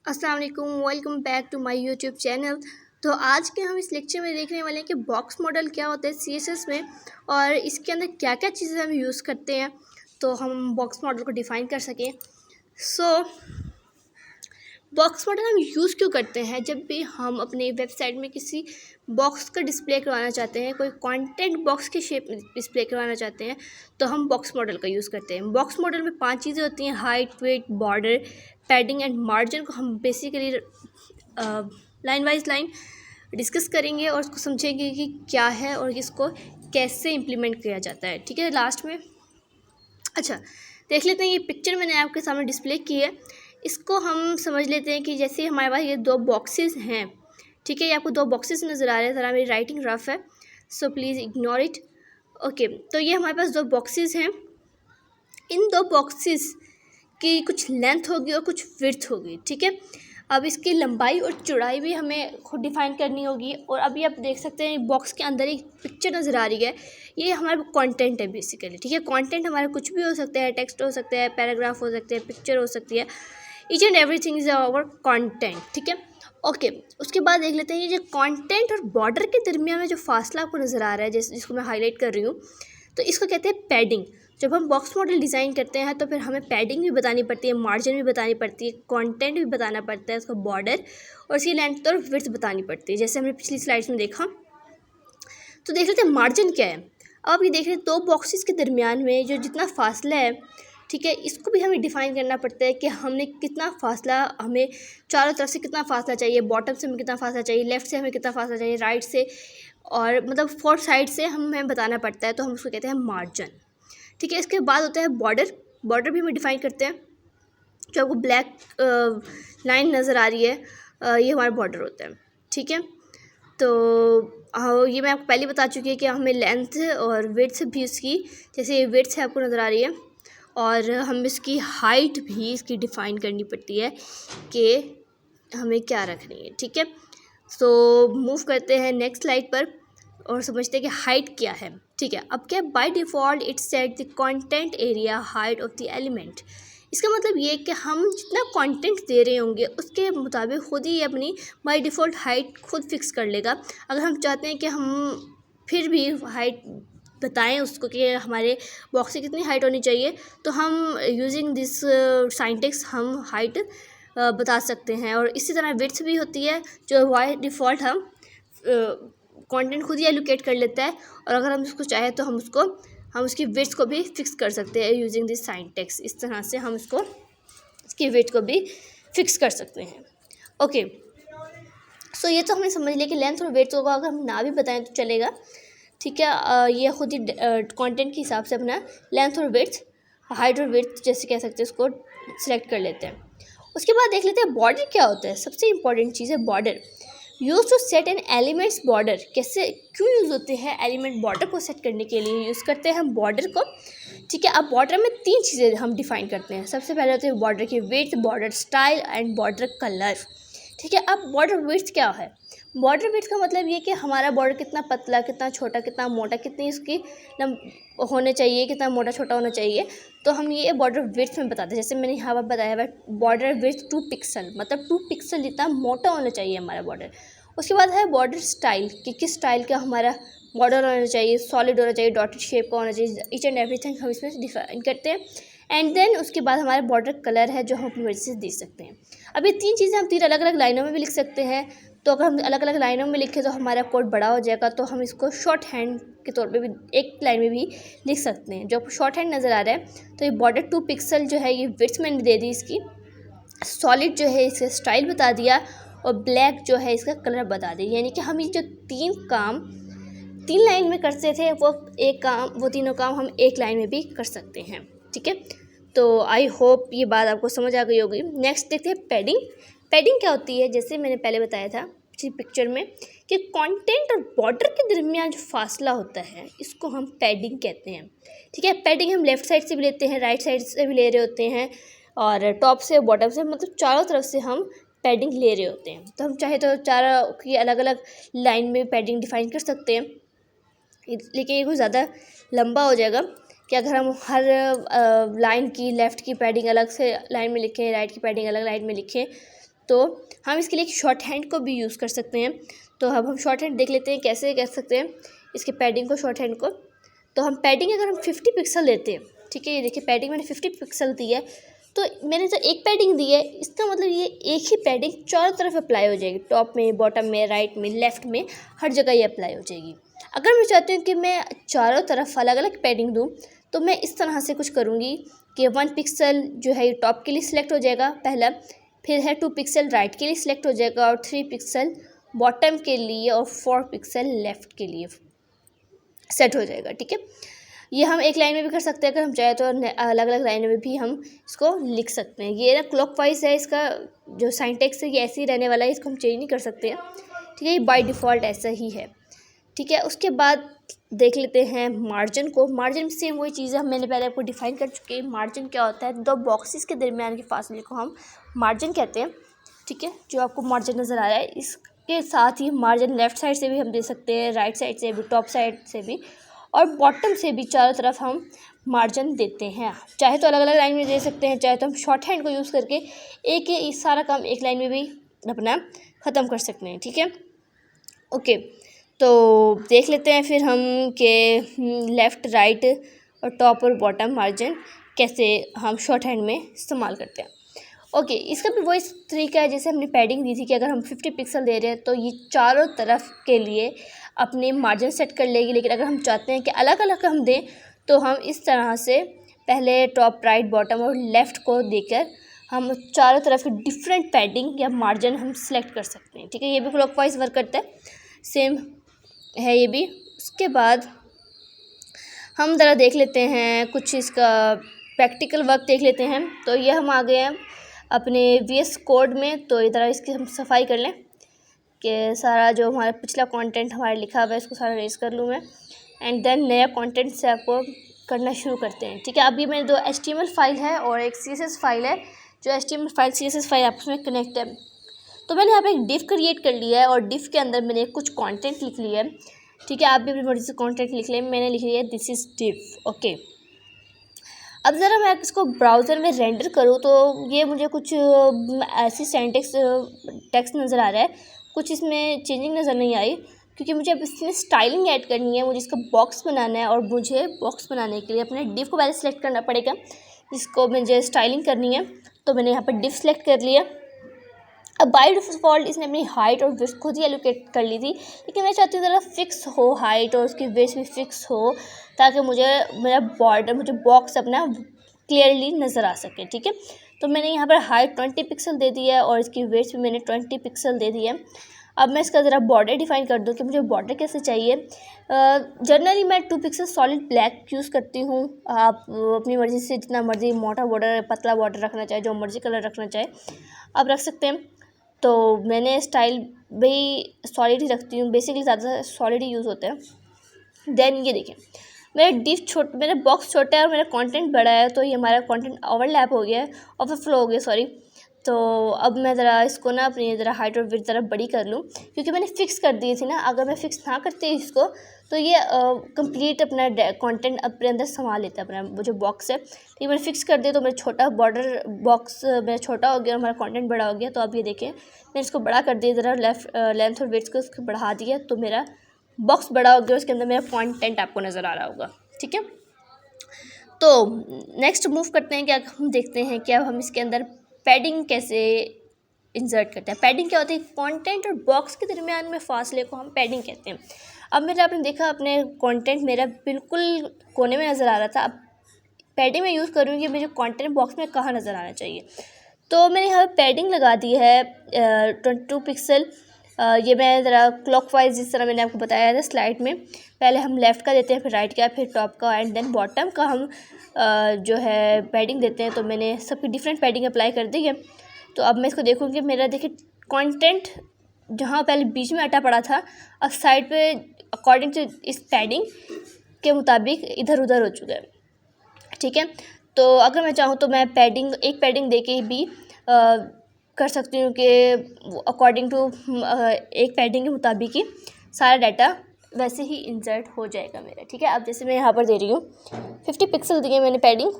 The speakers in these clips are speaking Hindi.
अस्सलाम वालेकुम, welcome back to my YouTube channel. तो आज के हम इस लेक्चर में देखने वाले हैं कि बॉक्स मॉडल क्या होता है सीएसएस में और इसके अंदर क्या क्या चीज़ें हम यूज़ करते हैं तो हम बॉक्स मॉडल को डिफ़ाइन कर सकें। बॉक्स मॉडल हम यूज़ क्यों करते हैं? जब भी हम अपने वेबसाइट में किसी बॉक्स का डिस्प्ले करवाना चाहते हैं, कोई कंटेंट बॉक्स की शेप में डिस्प्ले करवाना चाहते हैं, तो हम बॉक्स मॉडल का यूज़ करते हैं। बॉक्स मॉडल में 5 चीज़ें होती हैं: height, weight, border, padding and margin को हम basically line wise line discuss करेंगे और उसको समझेंगे कि क्या है और इसको कैसे इम्प्लीमेंट किया जाता है। ठीक है, लास्ट में अच्छा देख लेते हैं। ये पिक्चर मैंने आपके सामने डिस्प्ले की है, इसको हम समझ लेते हैं कि जैसे हमारे पास ये 2 बॉक्सेस हैं। ठीक है, ये आपको 2 बॉक्सेस नज़र आ रहे हैं। ज़रा मेरी राइटिंग रफ है, so please ignore it. Okay, तो ये हमारे पास 2 बॉक्सेस हैं। इन 2 बॉक्सेस की कुछ लेंथ होगी और कुछ विड्थ होगी। ठीक है, अब इसकी लंबाई और चौड़ाई भी हमें खुद डिफ़ाइन करनी होगी। और अभी आप देख सकते हैं बॉक्स के अंदर एक पिक्चर नज़र आ रही है, ये हमारा कंटेंट है बेसिकली। ठीक है, कंटेंट हमारा कुछ भी हो सकता है, टेक्स्ट हो सकता है, पैराग्राफ हो सकते हैं, पिक्चर हो सकती है, each and everything is our content. ठीक है, ओके, उसके बाद देख लेते हैं ये जो कंटेंट और बॉर्डर के दरमियान में जो फासला आपको नज़र आ रहा है, जिसको मैं हाईलाइट कर रही हूँ, तो इसको कहते हैं पैडिंग। जब हम बॉक्स मॉडल डिज़ाइन करते हैं तो फिर हमें पैडिंग भी बतानी पड़ती है, मार्जिन भी बतानी पड़ती है, कंटेंट भी बताना पड़ता है, उसका बॉर्डर और उसकी लेंथ और विड्थ बतानी पड़ती है, जैसे हमने पिछली स्लाइड्स में देखा। तो देख लेते हैं मार्जिन क्या है। अब आप ये देख रहे हैं 2 बॉक्सेस के दरमियान में जो जितना फासला है, ठीक है, इसको भी हमें डिफ़ाइन करना पड़ता है कि हमने कितना फासला, हमें चारों तरफ से कितना फासला चाहिए, बॉटम से हमें कितना फासला चाहिए, लेफ़्ट से हमें कितना फासला चाहिए, राइट से, और मतलब 4 साइड से हमें बताना पड़ता है, तो हम उसको कहते हैं मार्जिन। ठीक है, इसके बाद होता है बॉर्डर। बॉर्डर भी हम डिफ़ाइन करते हैं। जो आपको ब्लैक लाइन नज़र आ रही है, ये हमारा बॉर्डर होता है। ठीक है, तो ये मैं आपको पहले बता चुकी है कि हमें लेंथ और विड्थ भी इसकी, जैसे ये विड्थ है आपको नज़र आ रही है, और हम इसकी हाइट भी इसकी डिफ़ाइन करनी पड़ती है कि हमें क्या रखनी है। ठीक है, तो मूव करते हैं नेक्स्ट स्लाइड पर और समझते हैं कि हाइट क्या है। ठीक है, अब क्या, by default it set the content area height of the element. इसका मतलब ये कि हम जितना कंटेंट दे रहे होंगे उसके मुताबिक खुद ही अपनी बाय डिफ़ॉल्ट हाइट खुद फिक्स कर लेगा। अगर हम चाहते हैं कि हम फिर भी हाइट बताएं उसको कि हमारे बॉक्स की कितनी हाइट होनी चाहिए, तो हम यूजिंग दिस साइंटेक्स हम हाइट बता सकते हैं। और इसी तरह विड्थ भी होती है, जो बाय डिफ़ॉल्ट हम कंटेंट खुद ही एलोकेट कर लेता है, और अगर हम उसको चाहे तो हम उसकी विड्थ को भी फिक्स कर सकते हैं यूजिंग दिस साइंटेक्स। इस तरह से हम इसकी विड्थ को भी फिक्स कर सकते हैं। ओके, सो ये तो हमें समझ लिया कि लेंथ और विड्थ को अगर हम ना भी बताएं तो चलेगा। ठीक है, ये खुद ही कंटेंट के हिसाब से अपना लेंथ और विड्थ, हाइट और विड्थ जैसे कह सकते हैं, उसको सिलेक्ट कर लेते हैं। उसके बाद देख लेते हैं बॉर्डर क्या होता है। सबसे इंपॉर्टेंट चीज़ है border. Use to set an elements border. कैसे, क्यों यूज़ होते हैं एलिमेंट बॉर्डर को सेट करने के लिए यूज़ करते हैं हम बॉर्डर को। ठीक है, अब बॉर्डर में 3 चीज़ें हम डिफ़ाइन करते हैं। सबसे पहले होते हैं बॉर्डर की width, border style and border colour. ठीक है, अब बॉर्डर विड्थ क्या है? बॉर्डर विड्थ का मतलब ये कि हमारा बॉर्डर कितना पतला, कितना छोटा, कितना मोटा, कितनी इसकी होने चाहिए, कितना मोटा छोटा होना चाहिए, तो हम ये बॉर्डर विड्थ में बताते हैं। जैसे मैंने यहाँ पर बताया हुआ बॉर्डर विड्थ 2 पिक्सल, मतलब 2 पिक्सल जितना मोटा होना चाहिए हमारा बॉर्डर। उसके बाद है बॉर्डर स्टाइल, कि किस स्टाइल का हमारा बॉर्डर होना चाहिए, सॉलिड होना चाहिए, डॉटेड शेप का होना चाहिए, ईच एंड एवरीथिंग हम इसमें डिफाइन करते हैं। एंड देन उसके बाद हमारा बॉर्डर कलर है, जो हम अपनी मर्जी से दे सकते हैं। अब ये 3 चीज़ें हम 3 अलग अलग लाइनों में भी लिख सकते हैं। तो अगर हम अलग अलग लाइनों में लिखें तो हमारा कोड बड़ा हो जाएगा, तो हम इसको शॉर्ट हैंड के तौर पे भी एक लाइन में भी लिख सकते हैं। जो आपको शॉर्ट हैंड नज़र आ रहा है, तो ये बॉर्डर 2 पिक्सल जो है, ये विड्थ मैंने दे दी इसकी, सॉलिड जो है इसका स्टाइल बता दिया, और ब्लैक जो है इसका कलर बता दिया। यानी कि हम ये जो 3 लाइन में करते थे, वो तीनों काम हम एक लाइन में भी कर सकते हैं। ठीक है, तो आई होप ये बात आपको समझ आ गई होगी। नेक्स्ट देखते हैं पैडिंग। पैडिंग क्या होती है? जैसे मैंने पहले बताया था पिछली पिक्चर में कि कंटेंट और बॉर्डर के दरमियान जो फासला होता है, इसको हम पैडिंग कहते हैं। ठीक है, पैडिंग हम लेफ़्ट साइड से भी लेते हैं, राइट साइड से भी ले रहे होते हैं, और टॉप से, बॉटम से, मतलब चारों तरफ से हम पैडिंग ले रहे होते हैं। तो हम चाहे तो चारों की अलग अलग लाइन में पैडिंग डिफ़ाइन कर सकते हैं, लेकिन ये कुछ ज़्यादा लंबा हो जाएगा कि अगर हम हर लाइन की लेफ़्ट की पैडिंग अलग से लाइन में लिखें, राइट की पैडिंग अलग लाइन में लिखें, तो हम इसके लिए एक शॉर्ट हैंड को भी यूज़ कर सकते हैं। तो अब हम शॉर्ट हैंड देख लेते हैं कैसे कर सकते हैं इसके पैडिंग को, शॉर्ट हैंड को। तो हम पैडिंग अगर हम 50 पिक्सल लेते हैं, ठीक है, ये देखिए पैडिंग मैंने 50 पिक्सल दी है। तो मैंने जो एक पैडिंग दी है, इसका मतलब ये एक ही पैडिंग चारों तरफ अप्लाई हो जाएगी, टॉप में, बॉटम में, राइट में, लेफ़्ट में, हर जगह ये अप्लाई हो जाएगी। अगर मैं चाहती हूँ कि मैं चारों तरफ अलग अलग पैडिंग दूँ, तो मैं इस तरह से कुछ करूँगी कि 1 पिक्सल जो है ये टॉप के लिए सिलेक्ट हो जाएगा पहला, फिर है 2 पिक्सल राइट के लिए सिलेक्ट हो जाएगा, और 3 पिक्सल बॉटम के लिए, और 4 पिक्सल लेफ़्ट के लिए सेट हो जाएगा, ठीक है। ये हम एक लाइन में भी कर सकते हैं, अगर हम चाहें तो अलग अलग लाइनों में भी हम इसको लिख सकते हैं। ये ना क्लॉकवाइज है, इसका जो साइंटेक्स है ये ऐसे ही रहने वाला है, इसको हम चेंज नहीं कर सकते हैं, ठीक है, ये बाय डिफ़ॉल्ट ऐसा ही है, ठीक है। उसके बाद देख लेते हैं मार्जिन को। मार्जिन में सेम वही चीज़ है, मैंने पहले आपको डिफ़ाइन कर चुके हैं। मार्जिन क्या होता है, दो बॉक्सेस के दरमियान के फासले को हम मार्जिन कहते हैं, ठीक है। जो आपको मार्जिन नज़र आ रहा है, इसके साथ ही मार्जिन लेफ़्ट साइड से भी हम दे सकते हैं, राइट साइड से भी, टॉप साइड से भी, और बॉटम से भी, चारों तरफ हम मार्जिन देते हैं। चाहे तो अलग अलग लाइन में दे सकते हैं, चाहे तो हम शॉर्ट हैंड को यूज़ करके एक सारा काम एक लाइन में भी अपना ख़त्म कर सकते हैं, ठीक है। ओके, तो देख लेते हैं फिर हम कि लेफ़्ट, राइट और टॉप और बॉटम मार्जिन कैसे हम शॉर्ट हैंड में इस्तेमाल करते हैं। ओके, इसका भी वही तरीका है जैसे हमने पैडिंग दी थी कि अगर हम 50 पिक्सल दे रहे हैं तो ये चारों तरफ के लिए अपने मार्जिन सेट कर लेगी। लेकिन अगर हम चाहते हैं कि अलग अलग हम दें, तो हम इस तरह से पहले टॉप, राइट, बॉटम और लेफ़्ट को देकर हम चारों तरफ की डिफरेंट पैडिंग या मार्जिन हम सेलेक्ट कर सकते हैं, ठीक है। ये भी क्लॉकवाइज वर्क करता है, सेम है ये भी। उसके बाद हम ज़रा देख लेते हैं कुछ इसका प्रैक्टिकल वर्क देख लेते हैं। तो ये हम आ गए हैं अपने VS कोड में। तो इधर इसकी हम सफाई कर लें कि सारा जो हमारा पिछला कंटेंट हमारा लिखा हुआ है इसको सारा रेज कर लूँ मैं, एंड देन नया कंटेंट से आपको करना शुरू करते हैं, ठीक है। अभी मेरे 2 HTML फाइल है और एक CSS फाइल है। जो HTML फाइल CSS फाइल आपस में कनेक्ट है। तो मैंने यहाँ पे एक डिव क्रिएट कर लिया है और डिव के अंदर मैंने कुछ कंटेंट लिख लिया है, ठीक है। आप भी अपनी मर्जी से कंटेंट लिख लें, मैंने लिख लिया है दिस इज़ डिव, ओके। अब ज़रा मैं इसको ब्राउज़र में रेंडर करूँ तो ये मुझे कुछ ऐसी सिंटैक्स टेक्स्ट नज़र आ रहा है, कुछ इसमें चेंजिंग नज़र नहीं आई, क्योंकि मुझे अब इसमें स्टाइलिंग ऐड करनी है, मुझे इसका बॉक्स बनाना है। और मुझे बॉक्स बनाने के लिए अपने डिव को पहले सेलेक्ट करना पड़ेगा, जिसको मुझे स्टाइलिंग करनी है। तो मैंने यहाँ पर डिव सेलेक्ट कर लिया। अब बाय डिफ़ॉल्ट इसने अपनी हाइट और विड्थ खुद ही एलोकेट कर ली थी, लेकिन मैं चाहती हूँ ज़रा फिक्स हो हाइट और उसकी विड्थ भी फिक्स हो, ताकि मुझे मेरा बॉर्डर, मुझे बॉक्स अपना क्लियरली नज़र आ सके, ठीक है। तो मैंने यहाँ पर हाइट 20 पिक्सल दे दी है और इसकी विड्थ भी मैंने 20 पिक्सल दे दी है। अब मैं इसका ज़रा बॉर्डर डिफ़ाइन कर दूँ कि मुझे बॉर्डर कैसे चाहिए। जनरली मैं 2 पिक्सल सॉलिड ब्लैक यूज़ करती हूँ। आप अपनी मर्ज़ी से जितना मर्ज़ी मोटा बॉर्डर, पतला बॉर्डर रखना चाहे, जो मर्ज़ी कलर रखना चाहे आप रख सकते हैं। तो मैंने स्टाइल भी सॉलिड ही रखती हूँ, बेसिकली ज़्यादा सॉलिड ही यूज़ होता है। देन ये देखें, मेरा बॉक्स छोटा है और मेरा कंटेंट बड़ा है, तो ये हमारा कंटेंट ओवरलैप हो गया है, ओवरफ्लो हो गया, सॉरी। तो अब मैं ज़रा इसको ना अपनी ज़रा हाइट और विड्थ ज़रा बड़ी कर लूँ, क्योंकि मैंने फ़िक्स कर दी थी ना। अगर मैं फ़िक्स ना करती इसको तो ये कंप्लीट अपना कंटेंट अपने अंदर संभाल लेता है, अपना वो जो बॉक्स है। लेकिन मैंने फ़िक्स कर दिया तो मेरा छोटा बॉर्डर बॉक्स मेरा छोटा हो गया और हमारा कंटेंट बड़ा हो गया। तो अब ये देखें, मैंने इसको बड़ा कर दिया, ज़रा लेंथ और विड्थ को इसको बढ़ा दिया, तो मेरा बॉक्स बड़ा हो गया, उसके अंदर मेरा कंटेंट आपको नज़र आ रहा होगा, ठीक है। तो नेक्स्ट मूव करते हैं कि हम देखते हैं कि अब हम इसके अंदर पैडिंग कैसे इंसर्ट करते हैं। पैडिंग क्या होती है, कंटेंट और बॉक्स के दरमियान में फासले को हम पैडिंग कहते हैं। अब मेरा आपने देखा अपने कंटेंट मेरा बिल्कुल कोने में नज़र आ रहा था। अब पैडिंग में यूज़ करूँगी, मुझे कंटेंट बॉक्स में कहाँ नज़र आना चाहिए। तो मैंने यहाँ पर पैडिंग लगा दी है 22 पिक्सल। ये मैं ज़रा क्लॉकवाइज जिस तरह मैंने आपको बताया था स्लाइड में, पहले हम लेफ़्ट का देते हैं, फिर राइट का, फिर टॉप का, एंड देन बॉटम का हम जो है पैडिंग देते हैं। तो मैंने सबकी डिफरेंट पैडिंग अप्लाई कर दी है। तो अब मैं इसको देखूँगी, मेरा देखिए कंटेंट जहाँ पहले बीच में अटा पड़ा था, अब साइड पे अकॉर्डिंग टू इस पैडिंग के मुताबिक इधर उधर हो चुका है, ठीक है। तो अगर मैं चाहूँ तो मैं एक पैडिंग दे के भी कर सकती हूँ कि अकॉर्डिंग टू एक पैडिंग के मुताबिक ही सारा डाटा वैसे ही इंसर्ट हो जाएगा मेरा, ठीक है। अब जैसे मैं यहाँ पर दे रही हूँ 50 पिक्सल दिए मैंने पैडिंग,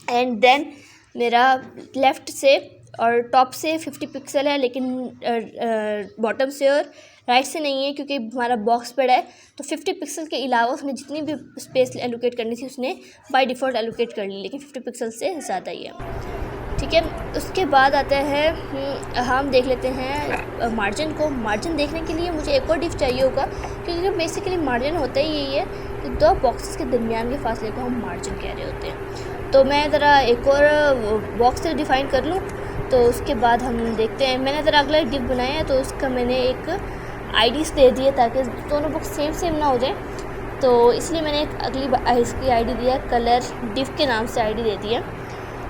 एंड देन मेरा लेफ़्ट से और टॉप से 50 पिक्सल है, लेकिन बॉटम से और राइट से नहीं है, क्योंकि हमारा बॉक्स बड़ा है। तो 50 पिक्सल के अलावा उसने जितनी भी स्पेस एलोकेट करनी थी उसने बाय डिफ़ॉल्ट एलोकेट कर ली, लेकिन 50 पिक्सल से ज़्यादा ही है। ठीक है, उसके बाद आता है हम देख लेते हैं मार्जिन को। मार्जिन देखने के लिए मुझे एक और डिफ चाहिए होगा, क्योंकि बेसिकली मार्जिन होता ही यही है कि दो बॉक्सेस के दरमियान के फासले को हम मार्जिन कह रहे होते हैं। तो मैं ज़रा एक और बॉक्स से डिफ़ाइन कर लूँ, तो उसके बाद हम देखते हैं। मैंने ज़रा अगला डिफ बनाया है, तो उसका मैंने एक आईडीज़ दे दी है ताकि दोनों बॉक्स सेम ना हो जाए। तो इसलिए मैंने एक अगली इसकी आईडी दिया, कलर डिफ के नाम से आईडी दे दी है।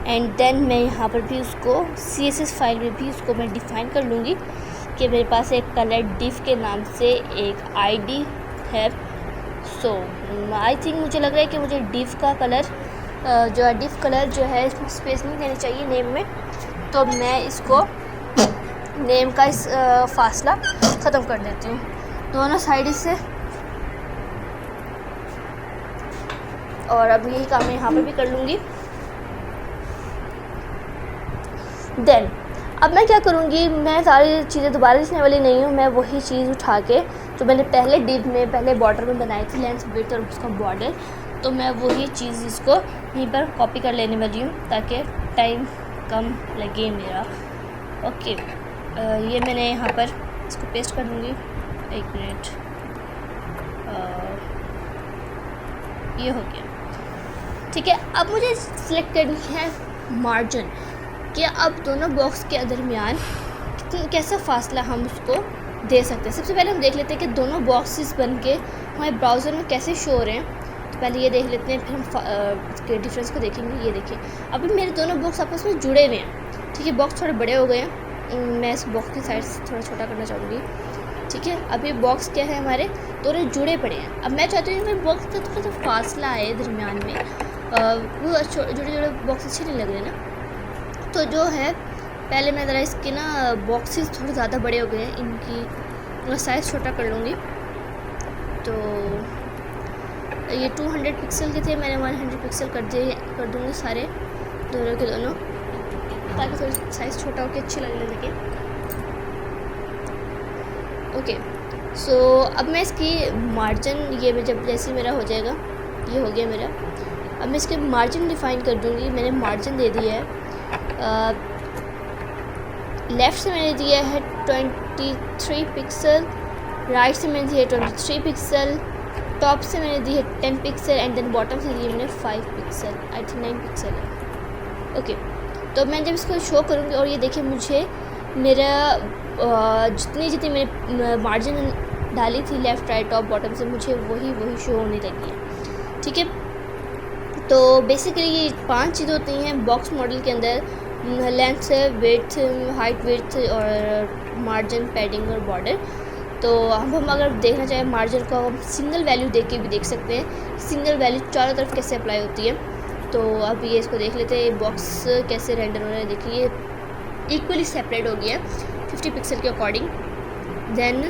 एंड देन मैं यहाँ पर भी उसको CSS फाइल में भी उसको मैं डिफ़ाइन कर लूँगी कि मेरे पास एक कलर डिफ के नाम से एक आईडी है। सो आई थिंक मुझे लग रहा है कि मुझे डिफ का कलर जो है डिफ कलर जो है इसमें स्पेस नहीं देनी चाहिए नेम में, तो मैं इसको नेम का इस फासला ख़त्म कर देती हूँ दोनों साइड से। और अब यही काम मैं यहाँ पर भी कर लूँगी। देन अब मैं क्या करूँगी, मैं सारी चीज़ें दोबारा लिखने वाली नहीं हूँ। मैं वही चीज़ उठा के जो मैंने पहले डिव में पहले बॉर्डर में बनाई थी, लेंथ विड्थ और उसका बॉर्डर, तो मैं वही चीज़ इसको यहीं पर कॉपी कर लेने वाली हूँ ताकि टाइम कम लगे मेरा। ओके, ये मैंने यहाँ पर इसको पेस्ट कर दूँगी। एक मिनट, ये हो गया। ठीक है, अब मुझे सिलेक्ट करनी है मार्जिन कि अब दोनों बॉक्स के दरमियान कैसा फासला हम उसको दे सकते हैं। सबसे पहले हम देख लेते हैं कि दोनों बॉक्सेस बन के हमारे ब्राउज़र में कैसे शो हो रहे हैं। तो पहले ये देख लेते हैं, फिर हम इसके डिफरेंस को देखेंगे। ये देखिए, अभी मेरे दोनों बॉक्स आपस में जुड़े हुए हैं। ठीक है, बॉक्स थोड़े बड़े हो गए हैं, मैं इस बॉक्स की साइज़ थोड़ा छोटा करना चाहूँगी। ठीक है, अब ये बॉक्स क्या है, हमारे दोनों जुड़े पड़े हैं। अब मैं चाहती हूँ कि बॉक्स का थोड़ा सा फासला आए दरमियान में। वो जुड़े बॉक्स अच्छे नहीं लग रहे ना, तो जो है पहले मैं ज़रा इसके ना बॉक्सेस थोड़े ज़्यादा बड़े हो गए हैं, इनकी साइज़ छोटा कर लूँगी। तो ये 200 पिक्सल के थे, मैंने 100 पिक्सल कर दूँगी सारे दोनों के दोनों, ताकि थोड़ी साइज़ छोटा होकर अच्छी लगने लगे। ओके, सो अब मैं इसकी मार्जिन, ये मैं जब जैसे मेरा हो जाएगा, ये हो गया मेरा, अब मैं इसके मार्जिन डिफ़ाइन कर दूँगी। मैंने मार्जिन दे दिया है, लेफ़्ट से मैंने दिया है 23 पिक्सल, राइट से मैंने दिया है 23 पिक्सल, टॉप से मैंने दी है 10 पिक्सल एंड देन बॉटम से दिए मैंने 5 पिक्सल, आई थिंक 9 पिक्सल है। ओके, तो मैं जब इसको शो करूँगी, और ये देखिए मुझे मेरा जितनी मैंने मार्जिन डाली थी लेफ़्ट राइट टॉप बॉटम से, मुझे वही शो होने लगी है। ठीक है, तो बेसिकली ये 5 चीज़ें होती हैं बॉक्स मॉडल के अंदर, लेंथ, विड्थ, हाइट, विड्थ और मार्जिन, पैडिंग और बॉर्डर। तो हम अगर देखना चाहें मार्जिन को, हम सिंगल वैल्यू देख के भी देख सकते हैं, सिंगल वैल्यू चारों तरफ कैसे अप्लाई होती है। तो अब ये इसको देख लेते हैं, बॉक्स कैसे रेंडर हो रहा है। देखिए इक्वली सेपरेट हो गया 50 पिक्सल के अकॉर्डिंग। देन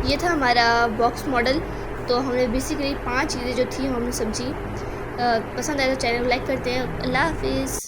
ये था हमारा बॉक्स मॉडल। तो हमने बेसिकली 5 चीज़ें जो थी हमने समझी। पसंद आए तो चैनल को लाइक करते हैं। अल्लाह हाफिज़।